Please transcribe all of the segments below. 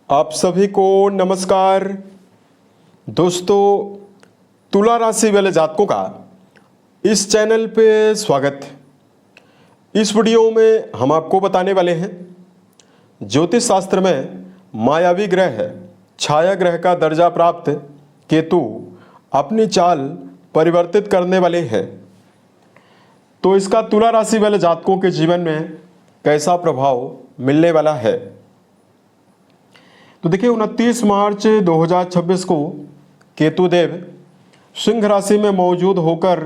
आप सभी को नमस्कार। दोस्तों, तुला राशि वाले जातकों का इस चैनल पे स्वागत है। इस वीडियो में हम आपको बताने वाले हैं ज्योतिष शास्त्र में मायावी ग्रह छाया ग्रह का दर्जा प्राप्त केतु अपनी चाल परिवर्तित करने वाले हैं, तो इसका तुला राशि वाले जातकों के जीवन में कैसा प्रभाव मिलने वाला है। तो देखिए 29 मार्च 2026 को केतु देव सिंह राशि में मौजूद होकर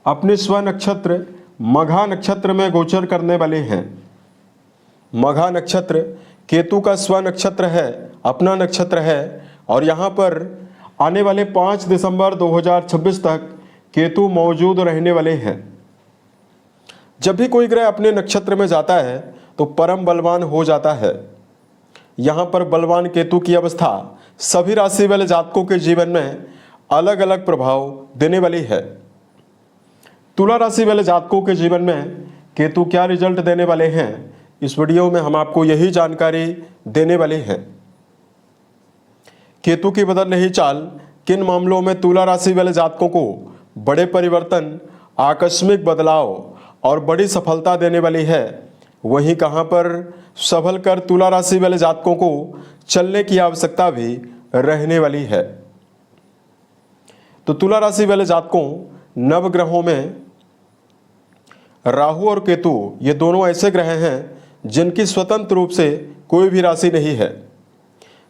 अपने स्व नक्षत्र मघा नक्षत्र में गोचर करने वाले हैं। मघा नक्षत्र केतु का स्व नक्षत्र है, अपना नक्षत्र है, और यहाँ पर आने वाले 5 दिसंबर 2026 तक केतु मौजूद रहने वाले हैं। जब भी कोई ग्रह अपने नक्षत्र में जाता है तो परम बलवान हो जाता है। यहाँ पर बलवान केतु की अवस्था सभी राशि वाले जातकों के जीवन में अलग अलग प्रभाव देने वाली है। तुला राशि वाले जातकों के जीवन में केतु क्या रिजल्ट देने वाले हैं, इस वीडियो में हम आपको यही जानकारी देने वाले हैं। केतु की बदल रही चाल किन मामलों में तुला राशि वाले जातकों को बड़े परिवर्तन, आकस्मिक बदलाव और बड़ी सफलता देने वाली है, वहीं कहां पर सफल कर तुला राशि वाले जातकों को चलने की आवश्यकता भी रहने वाली है। तो तुला राशि वाले जातकों, नवग्रहों में राहु और केतु ये दोनों ऐसे ग्रह हैं जिनकी स्वतंत्र रूप से कोई भी राशि नहीं है।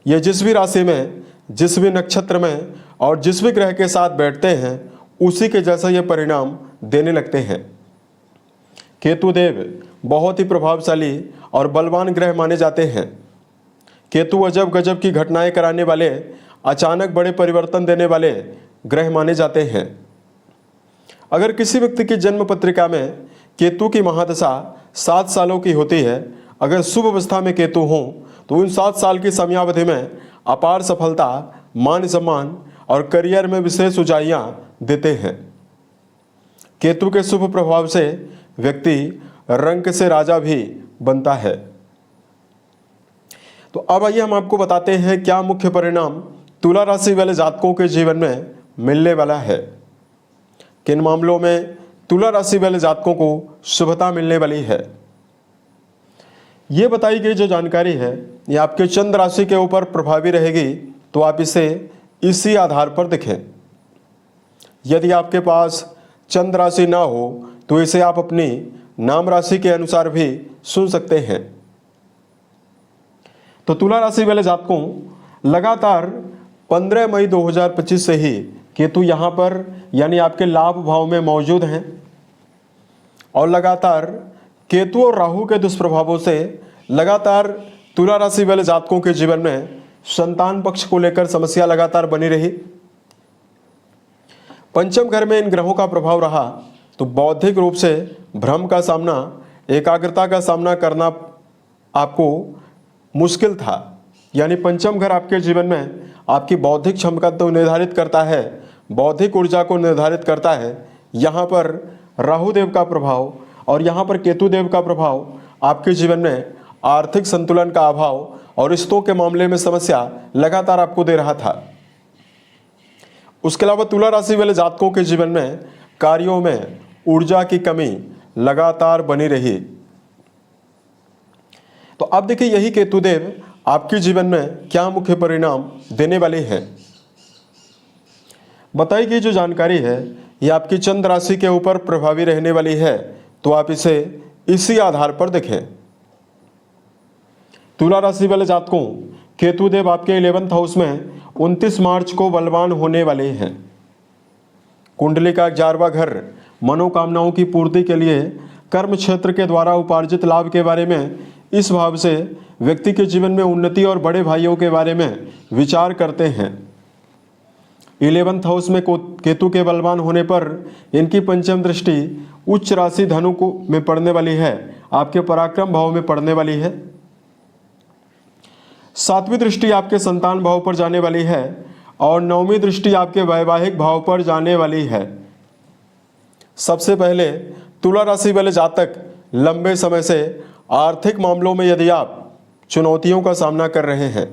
ये जिस भी राशि में, जिस भी नक्षत्र में और जिस भी ग्रह के साथ बैठते हैं उसी के जैसा ये परिणाम देने लगते हैं। केतु देव बहुत ही प्रभावशाली और बलवान ग्रह माने जाते हैं। केतु अजब गजब की घटनाएं कराने वाले, अचानक बड़े परिवर्तन देने वाले ग्रह माने जाते हैं। अगर किसी व्यक्ति की जन्म पत्रिका में केतु की महादशा 7 सालों की होती है, अगर शुभ अवस्था में केतु हों तो उन 7 साल की समयावधि में अपार सफलता, मान सम्मान और करियर में विशेष ऊंचाइयां देते हैं। केतु के शुभ प्रभाव से व्यक्ति रंक से राजा भी बनता है। तो अब आइए हम आपको बताते हैं क्या मुख्य परिणाम तुला राशि वाले जातकों के जीवन में मिलने वाला है। किन मामलों में तुला राशि वाले जातकों को शुभता मिलने वाली है। ये बताई गई जो जानकारी है ये आपके चंद्र राशि के ऊपर प्रभावी रहेगी, तो आप इसे इसी आधार पर देखें। यदि आपके पास चंद्र राशि ना हो तो इसे आप अपनी नाम राशि के अनुसार भी सुन सकते हैं। तो तुला राशि वाले जातकों, लगातार 15 मई 2025 से ही केतु यहाँ पर यानी आपके लाभ भाव में मौजूद हैं, और लगातार केतु और राहु के दुष्प्रभावों से लगातार तुला राशि वाले जातकों के जीवन में संतान पक्ष को लेकर समस्या लगातार बनी रही। पंचम घर में इन ग्रहों का प्रभाव रहा तो बौद्धिक रूप से भ्रम का सामना, एकाग्रता का सामना करना आपको मुश्किल था। यानी पंचम घर आपके जीवन में आपकी बौद्धिक क्षमता तो निर्धारित करता है, बौद्धिक ऊर्जा को निर्धारित करता है। यहाँ पर राहु देव का प्रभाव और यहाँ पर केतु देव का प्रभाव आपके जीवन में आर्थिक संतुलन का अभाव और रिश्तों के मामले में समस्या लगातार आपको दे रहा था। उसके अलावा तुला राशि वाले जातकों के जीवन में कार्यों में ऊर्जा की कमी लगातार बनी रही। तो अब देखिए यही केतु देव आपके जीवन में क्या मुख्य परिणाम देने वाले हैं। बताई गई जो जानकारी है ये आपकी चंद्र राशि के ऊपर प्रभावी रहने वाली है, तो आप इसे इसी आधार पर देखें। तुला राशि वाले जातकों, केतु देव आपके 11th हाउस में 29 मार्च को बलवान होने वाले हैं। कुंडली का 11वां घर मनोकामनाओं की पूर्ति के लिए कर्म क्षेत्र के द्वारा उपार्जित लाभ के बारे में, इस भाव से व्यक्ति के जीवन में उन्नति और बड़े भाइयों के बारे में विचार करते हैं। 11th हाउस में केतु के बलवान होने पर इनकी पंचम दृष्टि उच्च राशि धनु को में पड़ने वाली है, आपके पराक्रम भाव में पड़ने वाली है। 7वीं दृष्टि आपके संतान भाव पर जाने वाली है और 9वीं दृष्टि आपके वैवाहिक भाव पर जाने वाली है। सबसे पहले तुला राशि वाले जातक लंबे समय से आर्थिक मामलों में यदि आप चुनौतियों का सामना कर रहे हैं,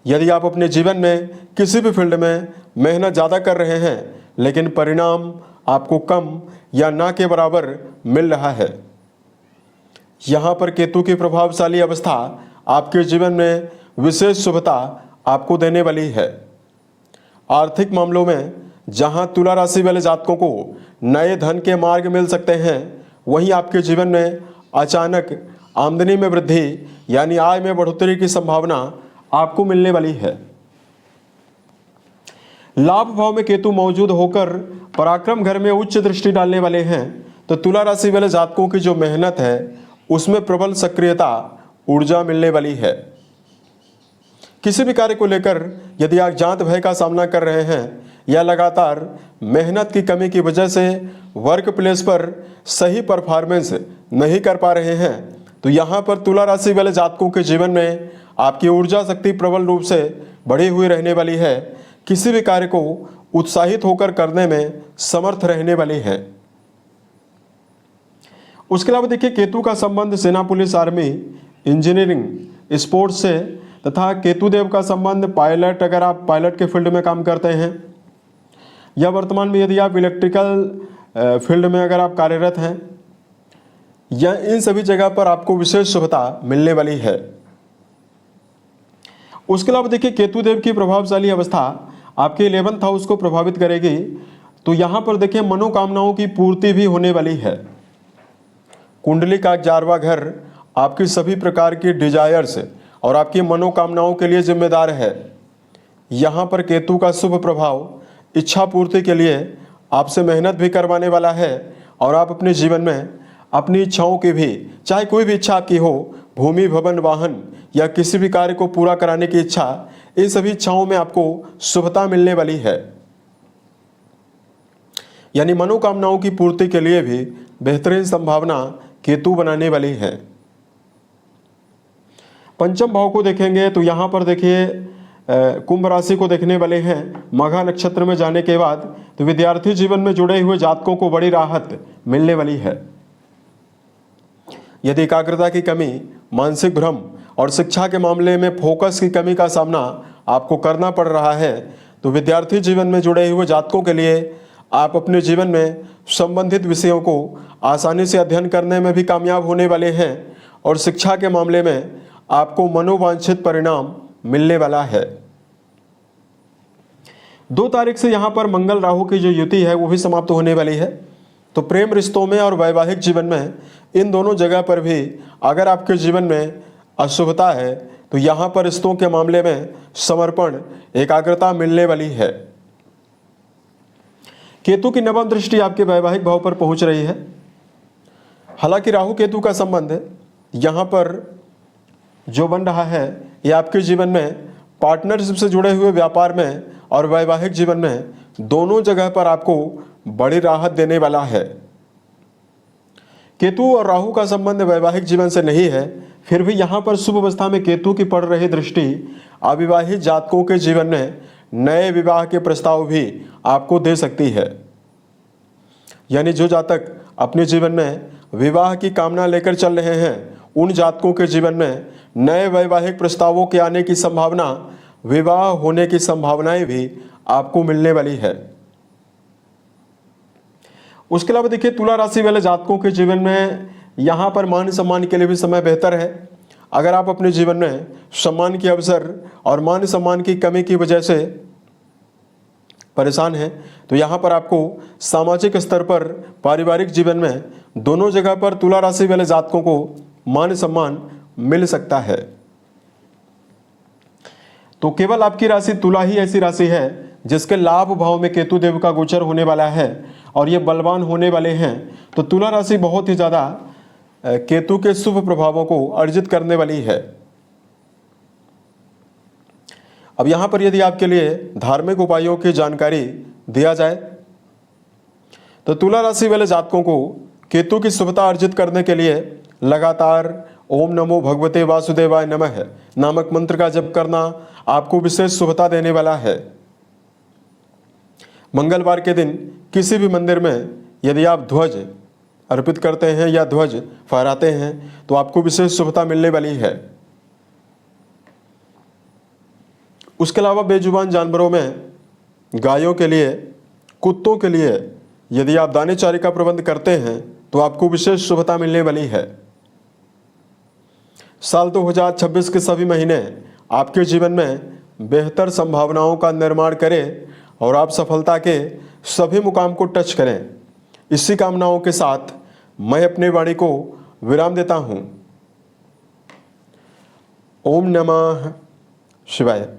यदि आप अपने जीवन में किसी भी फील्ड में मेहनत ज़्यादा कर रहे हैं लेकिन परिणाम आपको कम या ना के बराबर मिल रहा है, यहाँ पर केतु की प्रभावशाली अवस्था आपके जीवन में विशेष शुभता आपको देने वाली है। आर्थिक मामलों में जहाँ तुला राशि वाले जातकों को नए धन के मार्ग मिल सकते हैं, वहीं आपके जीवन में अचानक आमदनी में वृद्धि यानी आय में बढ़ोतरी की संभावना आपको मिलने वाली है। लाभ भाव में केतु मौजूद होकर पराक्रम घर में उच्च दृष्टि डालने वाले हैं, तो तुला राशि वाले जातकों की जो मेहनत है उसमें प्रबल सक्रियता ऊर्जा मिलने वाली है। किसी भी कार्य को लेकर यदि आप जांत भय का सामना कर रहे हैं या लगातार मेहनत की कमी की वजह से वर्क प्लेस पर सही परफॉर्मेंस नहीं कर पा रहे हैं, तो यहाँ पर तुला राशि वाले जातकों के जीवन में आपकी ऊर्जा शक्ति प्रबल रूप से बढ़ी हुई रहने वाली है। किसी भी कार्य को उत्साहित होकर करने में समर्थ रहने वाली है। उसके अलावा देखिए, केतु का संबंध सेना, पुलिस, आर्मी, इंजीनियरिंग, स्पोर्ट्स से तथा केतुदेव का संबंध पायलट, अगर आप पायलट के फील्ड में काम करते हैं या वर्तमान में यदि आप इलेक्ट्रिकल फील्ड में अगर आप कार्यरत हैं, या इन सभी जगह पर आपको विशेष शुभता मिलने वाली है। उसके अलावा देखिए, केतुदेव की प्रभावशाली अवस्था आपके 11th हाउस को प्रभावित करेगी, तो यहाँ पर देखिए मनोकामनाओं की पूर्ति भी होने वाली है। कुंडली का 11वां घर आपकी सभी प्रकार की डिजायर्स और आपकी मनोकामनाओं के लिए जिम्मेदार है। यहाँ पर केतु का शुभ प्रभाव इच्छा पूर्ति के लिए आपसे मेहनत भी करवाने वाला है और आप अपने जीवन में अपनी इच्छाओं की भी, चाहे कोई भी इच्छा आपकी हो, भूमि, भवन, वाहन या किसी भी कार्य को पूरा कराने की इच्छा, इन सभी इच्छाओं में आपको शुभता मिलने वाली है। यानी मनोकामनाओं की पूर्ति के लिए भी बेहतरीन संभावना केतु बनाने वाली है। पंचम भाव को देखेंगे तो यहाँ पर देखिए कुंभ राशि को देखने वाले हैं। मघा नक्षत्र में जाने के बाद तो विद्यार्थी जीवन में जुड़े हुए जातकों को बड़ी राहत मिलने वाली है। यदि एकाग्रता की कमी, मानसिक भ्रम और शिक्षा के मामले में फोकस की कमी का सामना आपको करना पड़ रहा है, तो विद्यार्थी जीवन में जुड़े हुए जातकों के लिए आप अपने जीवन में संबंधित विषयों को आसानी से अध्ययन करने में भी कामयाब होने वाले हैं और शिक्षा के मामले में आपको मनोवांछित परिणाम मिलने वाला है। 2 तारीख से यहाँ पर मंगल राहु की जो युति है वो भी समाप्त होने वाली है। तो प्रेम रिश्तों में और वैवाहिक जीवन में इन दोनों जगह पर भी अगर आपके जीवन में अशुभता है, तो यहाँ पर रिश्तों के मामले में समर्पण, एकाग्रता मिलने वाली है। केतु की 9वीं दृष्टि आपके वैवाहिक भाव पर पहुंच रही है। हालांकि राहु केतु का संबंध यहाँ पर जो बन रहा है, ये आपके जीवन में पार्टनरशिप से जुड़े हुए व्यापार में और वैवाहिक जीवन में दोनों जगह पर आपको बड़ी राहत देने वाला है। केतु और राहु का संबंध वैवाहिक जीवन से नहीं है, फिर भी यहाँ पर शुभ अवस्था में केतु की पड़ रही दृष्टि अविवाहित जातकों के जीवन में नए विवाह के प्रस्ताव भी आपको दे सकती है। यानी जो जातक अपने जीवन में विवाह की कामना लेकर चल रहे हैं, उन जातकों के जीवन में नए वैवाहिक प्रस्तावों के आने की संभावना, विवाह होने की संभावनाएं भी आपको मिलने वाली है। उसके अलावा देखिए, तुला राशि वाले जातकों के जीवन में यहाँ पर मान सम्मान के लिए भी समय बेहतर है। अगर आप अपने जीवन में सम्मान के अवसर और मान सम्मान की कमी की वजह से परेशान हैं, तो यहाँ पर आपको सामाजिक स्तर पर, पारिवारिक जीवन में दोनों जगह पर तुला राशि वाले जातकों को मान सम्मान मिल सकता है। तो केवल आपकी राशि तुला ही ऐसी राशि है जिसके लाभ भाव में केतु देव का गोचर होने वाला है और ये बलवान होने वाले हैं। तो तुला राशि बहुत ही ज़्यादा केतु के शुभ प्रभावों को अर्जित करने वाली है। अब यहाँ पर यदि आपके लिए धार्मिक उपायों की जानकारी दिया जाए, तो तुला राशि वाले जातकों को केतु की शुभता अर्जित करने के लिए लगातार ओम नमो भगवते वासुदेवाय नमः नामक मंत्र का जप करना आपको विशेष शुभता देने वाला है। मंगलवार के दिन किसी भी मंदिर में यदि आप ध्वज अर्पित करते हैं या ध्वज फहराते हैं, तो आपको विशेष शुभता मिलने वाली है। उसके अलावा बेजुबान जानवरों में गायों के लिए, कुत्तों के लिए यदि आप दाने चारे का प्रबंध करते हैं तो आपको विशेष शुभता मिलने वाली है। साल 2026 के सभी महीने आपके जीवन में बेहतर संभावनाओं का निर्माण करें और आप सफलता के सभी मुकाम को टच करें। इसी कामनाओं के साथ मैं अपनी वाणी को विराम देता हूँ। ओम नमः शिवाय।